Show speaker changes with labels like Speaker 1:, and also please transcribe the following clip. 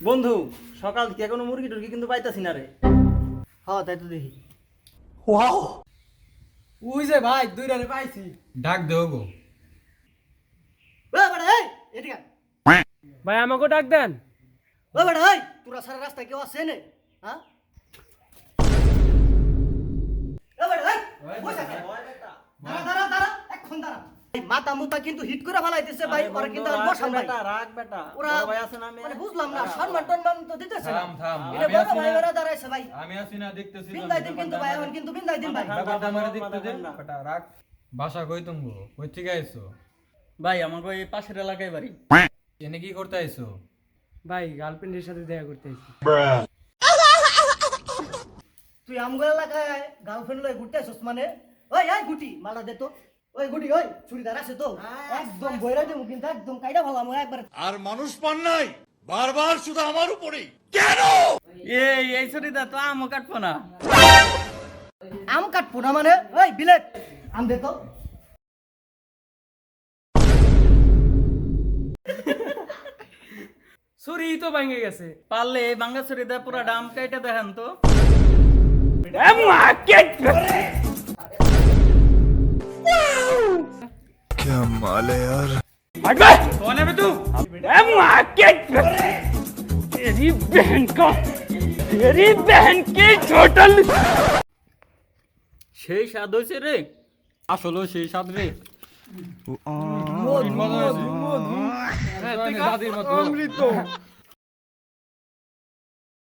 Speaker 1: বন্ধু সকাল থেকে কোনো মুরগি টুরগি কিন্তু পাইতাছি না রে। হ্যাঁ তাই তো দেখি।
Speaker 2: ওয়াও ওই যে ভাই দুইটারে পাইছি।
Speaker 3: ডাক দেও গো।
Speaker 1: ও বড় এই এদিকে
Speaker 2: ভাই আমাকে ডাক দেন।
Speaker 1: ও বড় এই তোরা সারা রাস্তায় কেউ আছে নে? হ্যাঁ ও বড় এই ওই সাথে দাঁড়া দাঁড়া দাঁড়া এখন দাঁড়া। এই মাথা মুতা কিন্তু হিট করে ফেলাইতেছে ভাই, ওরা কিন্তু আর বসান ভাই।
Speaker 4: রাখ বেটা,
Speaker 1: ওরা
Speaker 4: বড় ভাই আছে না? আমি
Speaker 1: মানে বুঝলাম না, সম্মান টম্মান তো দিতেছে না।
Speaker 3: থাম থাম,
Speaker 1: এটা
Speaker 3: আমি
Speaker 1: বড়
Speaker 3: আছি
Speaker 1: ভাই
Speaker 3: না।
Speaker 1: ওরা দাঁড়াইছে ভাই।
Speaker 3: আমি আছি না, দেখতেছি তো।
Speaker 1: বিন্দাই দিন কিন্তু ভাই, এখন কিন্তু বিন্দাই দিন ভাই।
Speaker 3: ব্যাপারটা আমারে দেখতে দেন। বেটা রাখ। ভাষা কই তুমি? কই থেকে আইছো?
Speaker 4: ভাই আমাকে এই পাশের এলাকায় বাড়ি।
Speaker 3: এনে কি করতে আইছো?
Speaker 2: ভাই গার্লফ্রেন্ডের সাথে দেখা করতে আইছি।
Speaker 1: তুই আমগো এলাকায় গার্লফ্রেন্ড লয়ে ঘুরতে আসছিস মানে? ওই এই গুটি মালা দে তো। ওই গুটি ওই চুড়িদার আছে তো? একদম বইরা দেবো কিন্তু একদম কাইটা ফেলাম একবার।
Speaker 5: আর মানুষ পান নাই, বারবার শুধু আমার উপরেই কেন?
Speaker 4: এই ছুরিটা তো আমও কাটবো না।
Speaker 1: আম কাটবো না মানে? ওই বিলেট আম দে তো।
Speaker 2: ছুরি তো ভেঙে গেছে।
Speaker 4: পারলে এই বাঙ্গা ছুরিটা পুরা ডাম কাইটা দেখান তো।
Speaker 5: क्या माल है यार।
Speaker 2: कौन है बे तू? तेरी बहन की छोटल।
Speaker 4: সেই স্বাদ হয়েছে রে, আসলে সেই স্বাদ রে।
Speaker 3: মজা হয়েছে। হ্যাঁ, দাদির মতো।